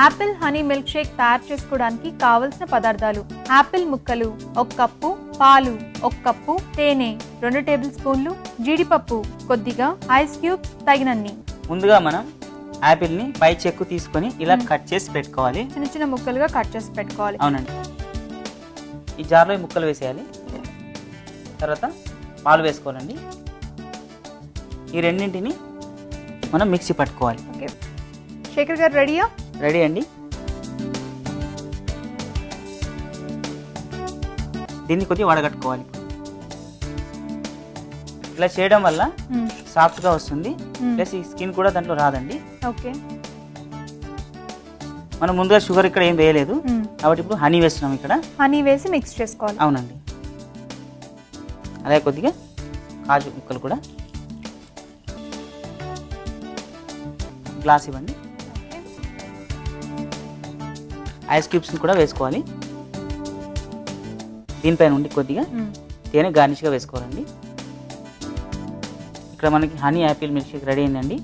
Apple honey milk shake తయారు చేసుకోవడానికి కావలసిన పదార్థాలు: యాపిల్ ముక్కలు 1 కప్పు, పాలు 1 కప్పు, తేనె 2 టేబుల్ స్పూన్లు, జీడిపప్పు కొద్దిగా, ఐస్ క్యూబ్స్ తగినన్ని. ముందుగా మనం యాపిల్ ని పై చెక్కు తీసుకొని ఇలా కట్ చేసి పెట్టుకోవాలి. చిన్న చిన్న ముక్కలుగా కట్ చేసి పెట్టుకోవాలి. అవునండి. ఈ జార్లో ముక్కలు వేసేయాలి. తర్వాత పాలు వేసుకోవాలండి. ఈ రెండింటిని మనం మిక్సీ పట్టుకోవాలి. ఓకే, శేఖర్ గారు రెడీయా? రెడీ అండి. దీన్ని కొద్దిగా వడగట్టుకోవాలి. ఇలా చేయడం వల్ల సాఫ్ట్ గా వస్తుంది, ప్లస్ ఈ స్కిన్ కూడా దాంట్లో రాదండి. ఓకే, మనం ముందుగా షుగర్ ఇక్కడ ఏం వేయలేదు కాబట్టి ఇప్పుడు హనీ వేస్తున్నాం. ఇక్కడ హనీ వేసి మిక్స్ చేసుకోవాలి. అవునండి. అలాగే కొద్దిగా కాజు ముక్కలు కూడా. గ్లాస్ ఇవ్వండి. ఐస్ క్యూబ్స్ కూడా వేసుకోవాలి. దీనిపైన ఉండి కొద్దిగా తేనె గార్నిష్గా వేసుకోవాలండి. ఇక్కడ మనకి honey Apple milk shake ready అయిందండి.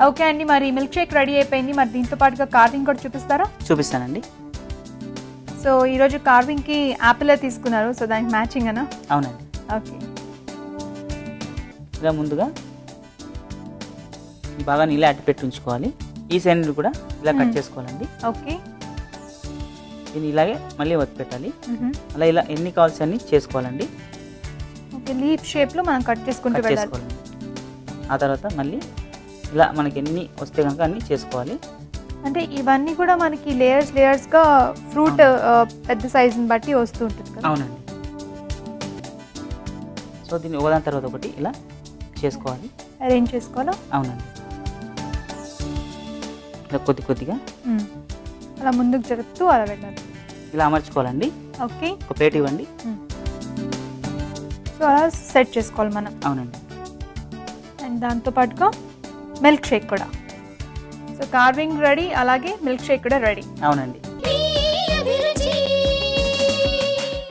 ఓకే అండి, మరి మిల్క్ షేక్ రెడీ అయిపోయింది. మరి దీంతో పాటుగా కార్వింగ్ కూడా చూపిస్తారా? చూపిస్తానండి. సో ఈరోజు కార్వింగ్ కి యాపిల్ తీసుకున్నారు, సో దానికి మ్యాచింగ్ అనా? అవునండి. ఓకే, ఇలా ముందుగా బాగా నీళ్ళ అట్టి పెట్టి ఉంచుకోవాలి. ఈ సైడ్ కూడా ఇలా కట్ చేసుకోవాలండి. ఓకే, దీన్ని ఇలాగే మళ్ళీ ఒత్తి పెట్టాలి. అలా ఇలా ఎన్ని కావాల్సి అన్ని చేసుకోవాలండి. ఓకే, లీఫ్ షేప్ లో మనం కట్ చేసుకుంటూ వెళ్ళాలి. ఆ తర్వాత మళ్ళీ ఇలా మనకి ఎన్ని వస్తే కనుక అన్ని చేసుకోవాలి. అంటే ఇవన్నీ కూడా మనకి లేయర్స్ గా ఫ్రూట్ పెద్ద సైజుని బట్టి వస్తూ ఉంటుంది కదా? అవునండి. సో దీన్ని ఒకదాని తర్వాత ఒకటి ఇలా చేసుకోవాలి, అరేంజ్ చేసుకోవాలా? అవునండి. ఇలా కొద్దిగా అలా ముందుకు జరుపుతూ అలా వెళ్ళాలి. ఇలా అమర్చుకోవాలండి. ఓకే, ఒక ప్లేట్ ఇవ్వండి. సో అలా సెట్ చేసుకోవాలి మనం. అవునండి. అండ్ దాంతో పాటుగా మిల్క్ షేక్ కూడా. సో కార్వింగ్ రెడీ, అలాగే మిల్క్ షేక్ కూడా రెడీ. అవునండి.